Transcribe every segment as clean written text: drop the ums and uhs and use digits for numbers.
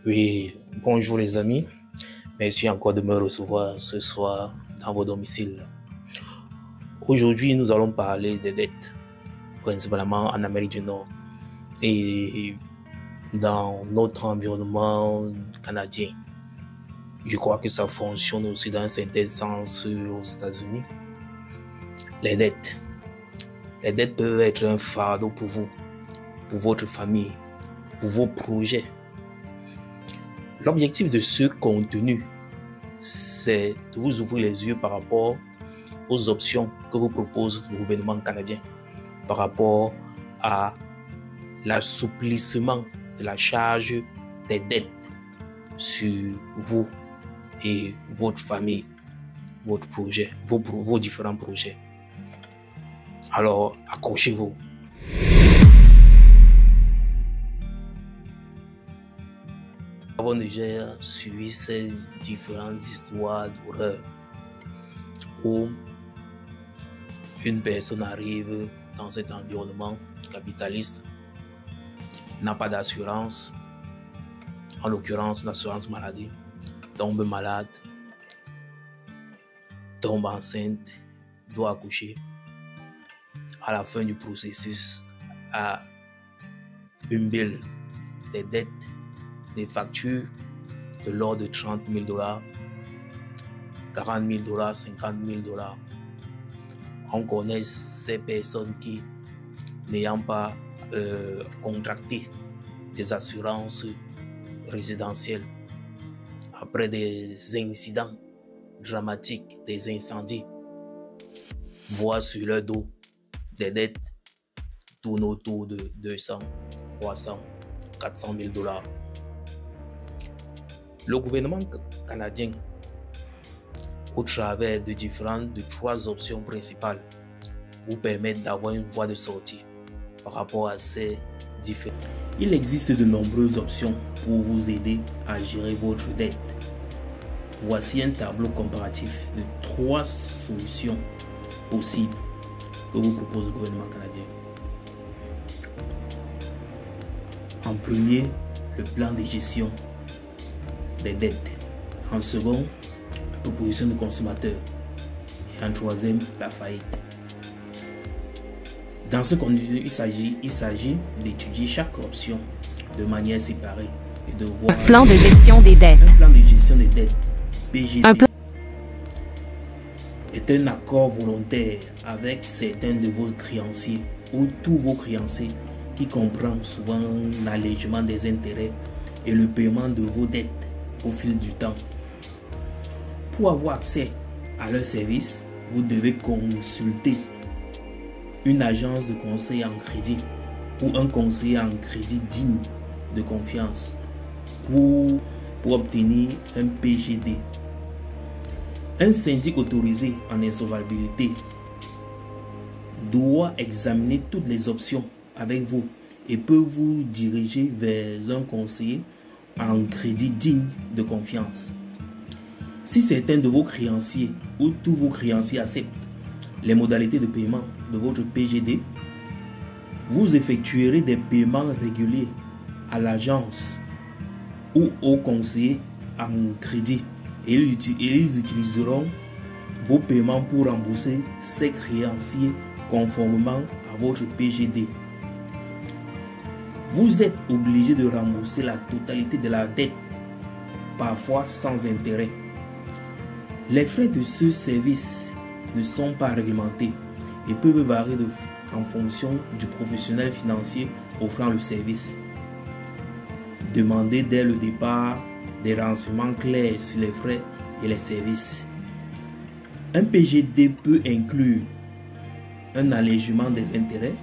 Oui, bonjour les amis. Merci encore de me recevoir ce soir dans vos domiciles. Aujourd'hui, nous allons parler des dettes, principalement en Amérique du Nord et dans notre environnement canadien. Je crois que ça fonctionne aussi dans un certain sens aux États-Unis. Les dettes. Les dettes peuvent être un fardeau pour vous, pour votre famille, pour vos projets. L'objectif de ce contenu, c'est de vous ouvrir les yeux par rapport aux options que vous propose le gouvernement canadien, par rapport à l'assouplissement de la charge des dettes sur vous et votre famille, votre projet, vos différents projets. Alors, accrochez-vous. Nous avons déjà suivi ces différentes histoires d'horreur où une personne arrive dans cet environnement capitaliste, n'a pas d'assurance, en l'occurrence l'assurance maladie, tombe malade, tombe enceinte, doit accoucher. À la fin du processus, a une bill, des dettes, des factures de l'ordre de 30 000 $, 40 000 $, 50 000 $. On connaît ces personnes qui, n'ayant pas contracté des assurances résidentielles, après des incidents dramatiques, des incendies, voient sur leur dos des dettes tournent autour de 200, 300, 400 000 $. Le gouvernement canadien, au travers de trois options principales, vous permettent d'avoir une voie de sortie par rapport à ces différents. Il existe de nombreuses options pour vous aider à gérer votre dette. Voici un tableau comparatif de 3 solutions possibles que vous propose le gouvernement canadien. En premier, le plan de gestion des dettes. En second, la proposition de consommateur. Et en troisième, la faillite. Dans ce contenu, il s'agit d'étudier chaque option de manière séparée et de voir un plan de gestion des dettes. Un plan de gestion des dettes, PGD, est un accord volontaire avec certains de vos créanciers ou tous vos créanciers qui comprend souvent l'allègement des intérêts et le paiement de vos dettes au fil du temps. Pour avoir accès à leurs services, vous devez consulter une agence de conseil en crédit ou un conseiller en crédit digne de confiance pour obtenir un PGD. Un syndic autorisé en insolvabilité doit examiner toutes les options avec vous et peut vous diriger vers un conseiller en crédit digne de confiance. Si certains de vos créanciers ou tous vos créanciers acceptent les modalités de paiement de votre PGD, vous effectuerez des paiements réguliers à l'agence ou au conseiller en crédit et ils utiliseront vos paiements pour rembourser ces créanciers conformément à votre PGD. Vous êtes obligé de rembourser la totalité de la dette, parfois sans intérêt. Les frais de ce service ne sont pas réglementés et peuvent varier en fonction du professionnel financier offrant le service. Demandez dès le départ des renseignements clairs sur les frais et les services. Un PGD peut inclure un allègement des intérêts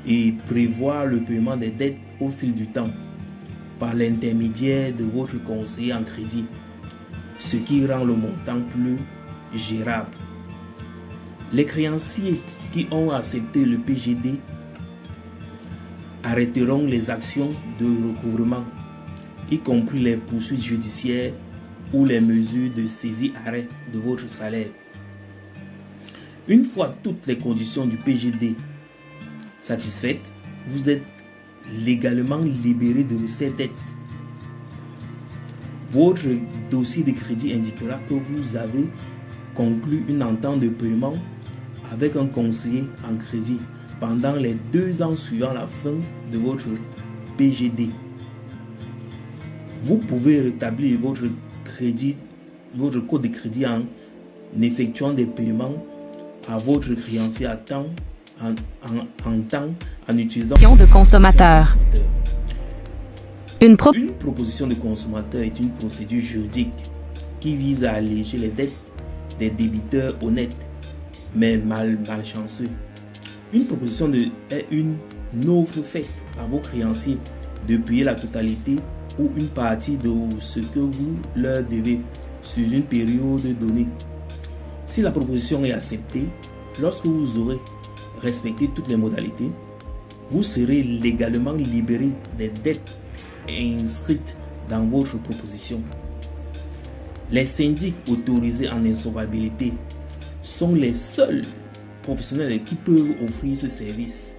et prévoir le paiement des dettes au fil du temps par l'intermédiaire de votre conseiller en crédit, ce qui rend le montant plus gérable. Les créanciers qui ont accepté le PGD arrêteront les actions de recouvrement, y compris les poursuites judiciaires ou les mesures de saisie-arrêt de votre salaire. Une fois toutes les conditions du PGD satisfaites, vous êtes légalement libéré de ces dettes Votre dossier de crédit indiquera que vous avez conclu une entente de paiement avec un conseiller en crédit pendant les 2 ans suivant la fin de votre PGD. Vous pouvez rétablir votre code de crédit en effectuant des paiements à votre créancier à temps, en utilisant de consommateur. Une proposition de consommateur est une procédure juridique qui vise à alléger les dettes des débiteurs honnêtes mais malchanceux. Une proposition est une offre faite à vos créanciers de payer la totalité ou une partie de ce que vous leur devez sur une période donnée. Si la proposition est acceptée, lorsque vous aurez respecté toutes les modalités, vous serez légalement libéré des dettes inscrites dans votre proposition. Les syndics autorisés en insolvabilité sont les seuls professionnels qui peuvent offrir ce service.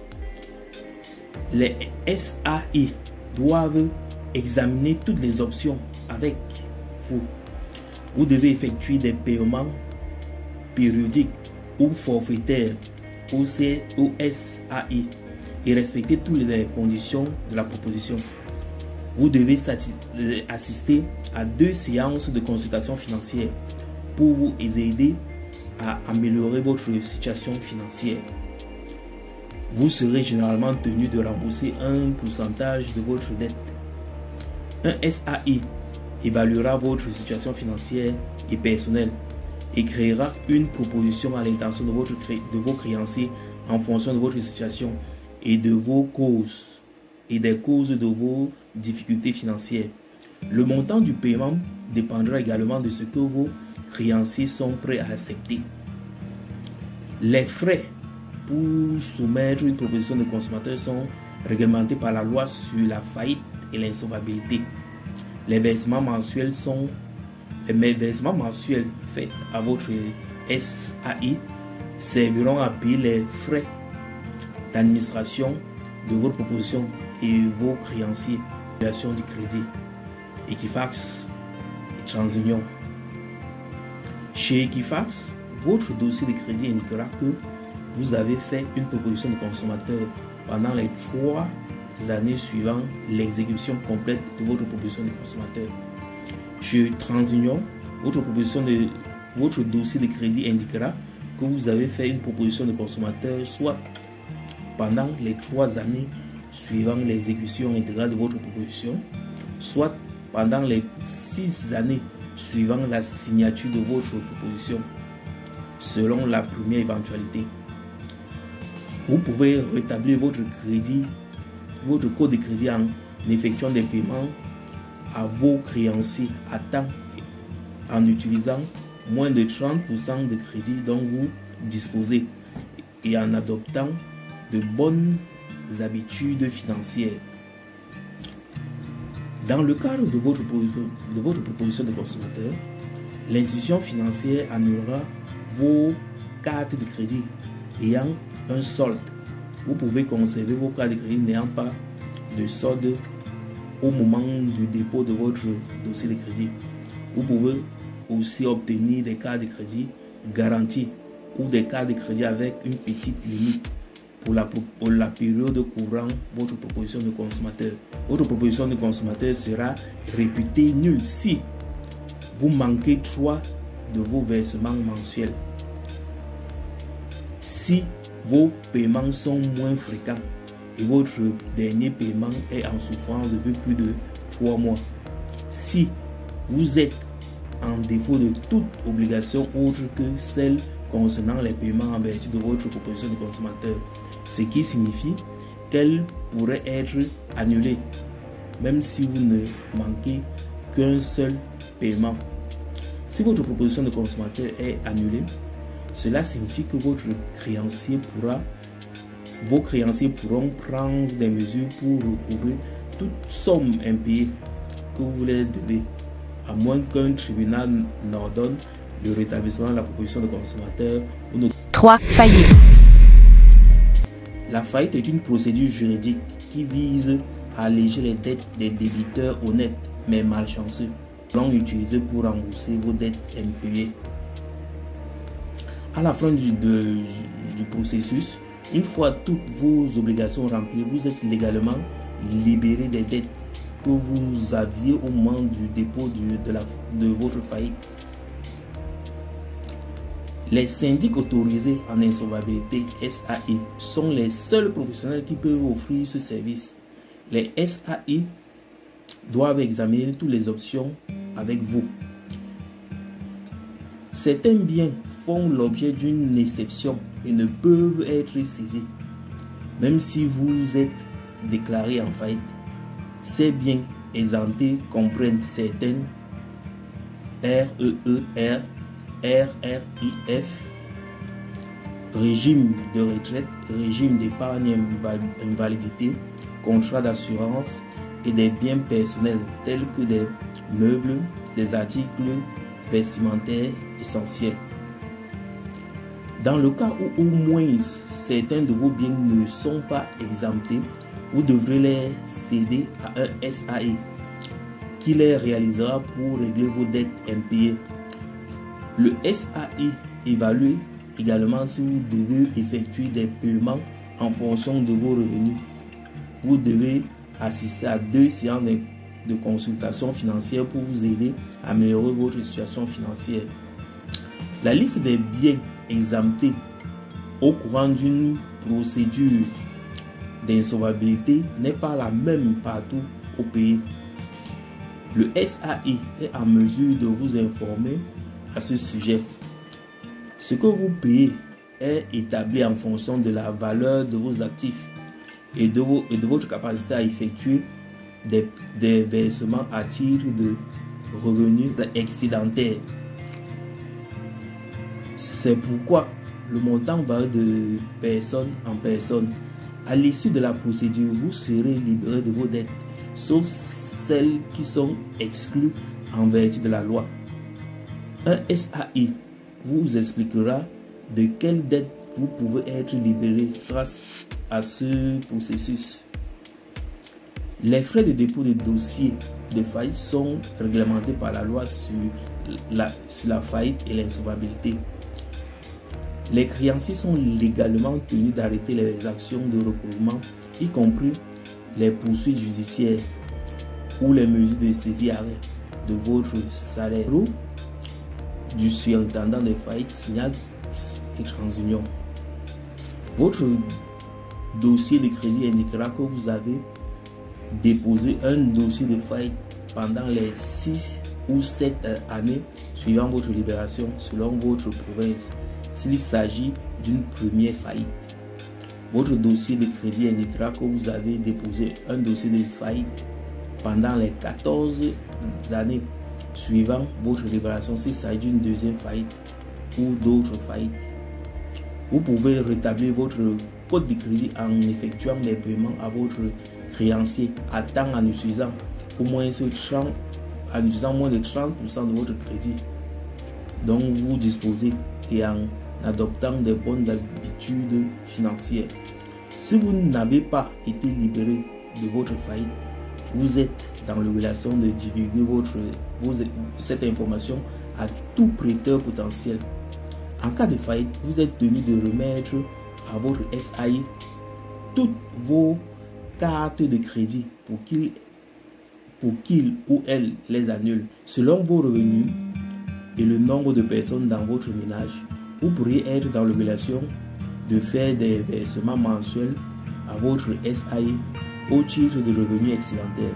Les SAI doivent examiner toutes les options avec vous. Vous devez effectuer des paiements périodiques ou forfaitaires au SAI et respecter toutes les conditions de la proposition. Vous devez assister à 2 séances de consultation financière pour vous aider à améliorer votre situation financière. Vous serez généralement tenu de rembourser un pourcentage de votre dette. Un SAI évaluera votre situation financière et personnelle et créera une proposition à l'intention de vos créanciers en fonction de votre situation et de vos causes et des causes de vos difficultés financières. Le montant du paiement dépendra également de ce que vos créanciers sont prêts à accepter. Les frais pour soumettre une proposition de consommateur sont réglementés par la loi sur la faillite et l'insolvabilité. Les versements mensuels faits à votre SAI serviront à payer les frais d'administration de votre proposition et vos créanciers, du crédit, Equifax et TransUnion. Chez Equifax, votre dossier de crédit indiquera que vous avez fait une proposition de consommateur pendant les 3 années suivant l'exécution complète de votre proposition de consommateur. Chez TransUnion, votre dossier de crédit indiquera que vous avez fait une proposition de consommateur soit pendant les 3 années suivant l'exécution intégrale de votre proposition, soit pendant les 6 années suivant la signature de votre proposition, selon la première éventualité. Vous pouvez rétablir votre code de crédit en effectuant des paiements à vos créanciers à temps en utilisant moins de 30% de crédit dont vous disposez et en adoptant de bonnes habitudes financières. Dans le cadre de votre proposition de consommateur, l'institution financière annulera vos cartes de crédit ayant un solde. Vous pouvez conserver vos cartes de crédit n'ayant pas de solde au moment du dépôt de votre dossier de crédit. Vous pouvez aussi obtenir des cartes de crédit garanties ou des cartes de crédit avec une petite limite pour la période couvrant votre proposition de consommateur. Votre proposition de consommateur sera réputée nulle si vous manquez 3 de vos versements mensuels, si vos paiements sont moins fréquents et votre dernier paiement est en souffrance depuis plus de 3 mois, si vous êtes en défaut de toute obligation autre que celle concernant les paiements en vertu de votre proposition de consommateur, ce qui signifie qu'elle pourrait être annulée même si vous ne manquez qu'un seul paiement. Si votre proposition de consommateur est annulée, cela signifie que vos créanciers pourront prendre des mesures pour recouvrer toute somme impayée que vous leur devez, à moins qu'un tribunal n'ordonne le rétablissement de la proposition de consommateur ou ne... 3. Faillite. La faillite est une procédure juridique qui vise à alléger les dettes des débiteurs honnêtes mais malchanceux. seront utilisés pour rembourser vos dettes impayées. À la fin du processus, une fois toutes vos obligations remplies, vous êtes légalement libéré des dettes que vous aviez au moment du dépôt de votre faillite. Les syndics autorisés en insolvabilité SAI sont les seuls professionnels qui peuvent offrir ce service. Les SAI doivent examiner toutes les options avec vous. Certains biens font l'objet d'une exception et ne peuvent être saisis. Même si vous êtes déclaré en faillite, ces biens exemptés comprennent certaines REER, RRIF, régime de retraite, régime d'épargne invalidité, contrat d'assurance et des biens personnels tels que des meubles, des articles vestimentaires essentiels. Dans le cas où au moins certains de vos biens ne sont pas exemptés, vous devrez les céder à un SAI qui les réalisera pour régler vos dettes impayées. Le SAI évalue également si vous devez effectuer des paiements en fonction de vos revenus. Vous devez assister à 2 séances de consultation financière pour vous aider à améliorer votre situation financière. La liste des biens exemptés au courant d'une procédure d'insolvabilité n'est pas la même partout au pays. Le SAI est en mesure de vous informer à ce sujet. Ce que vous payez est établi en fonction de la valeur de vos actifs et de votre capacité à effectuer des versements à titre de revenus excédentaires. C'est pourquoi le montant varie de personne en personne. À l'issue de la procédure, vous serez libéré de vos dettes, sauf celles qui sont exclues en vertu de la loi. Un SAI vous expliquera de quelles dettes vous pouvez être libéré grâce à ce processus. Les frais de dépôt de dossier de faillite sont réglementés par la loi sur la faillite et l'insolvabilité. Les créanciers sont légalement tenus d'arrêter les actions de recouvrement, y compris les poursuites judiciaires ou les mesures de saisie-arrêt de votre salaire ou du surintendant des faillites, Signal et TransUnion. Votre dossier de crédit indiquera que vous avez déposé un dossier de faillite pendant les 6 ou 7 années suivant votre libération selon votre province. S'il s'agit d'une première faillite, votre dossier de crédit indiquera que vous avez déposé un dossier de faillite pendant les 14 années suivant votre libération s'il s'agit d'une deuxième faillite ou d'autres faillites. Vous pouvez rétablir votre code de crédit en effectuant des paiements à votre créancier à temps en utilisant moins de 30% de votre crédit dont vous disposez et en adoptant des bonnes habitudes financières. Si vous n'avez pas été libéré de votre faillite, vous êtes dans l'obligation de divulguer cette information à tout prêteur potentiel. En cas de faillite, vous êtes tenu de remettre à votre SAI toutes vos cartes de crédit pour qu'il ou elle les annule. Selon vos revenus et le nombre de personnes dans votre ménage, vous pourriez être dans l'obligation de faire des versements mensuels à votre SAI au titre de revenu excédentaire.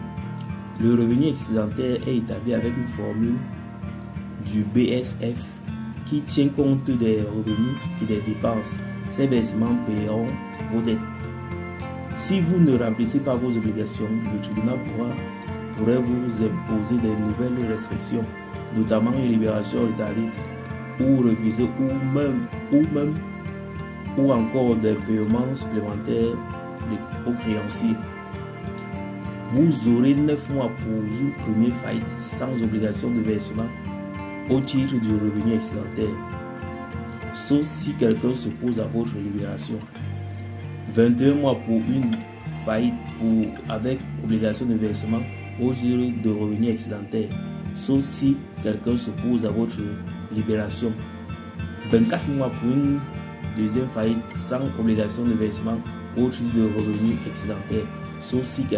Le revenu excédentaire est établi avec une formule du BSF qui tient compte des revenus et des dépenses. Ces versements paieront vos dettes. Si vous ne remplissez pas vos obligations, le tribunal pourrait vous imposer des nouvelles restrictions, notamment une libération retardée ou refusée ou encore des paiements supplémentaires aux créanciers. Vous aurez 9 mois pour une première faillite sans obligation de versement au titre du revenu excédentaire, sauf si quelqu'un s'oppose à votre libération. 21 mois pour une faillite avec obligation de versement au titre de revenu excédentaire, sauf si quelqu'un s'oppose à votre libération. 24 mois pour une deuxième faillite sans obligation de versement au titre de revenus excédentaires, sauf si quelqu'un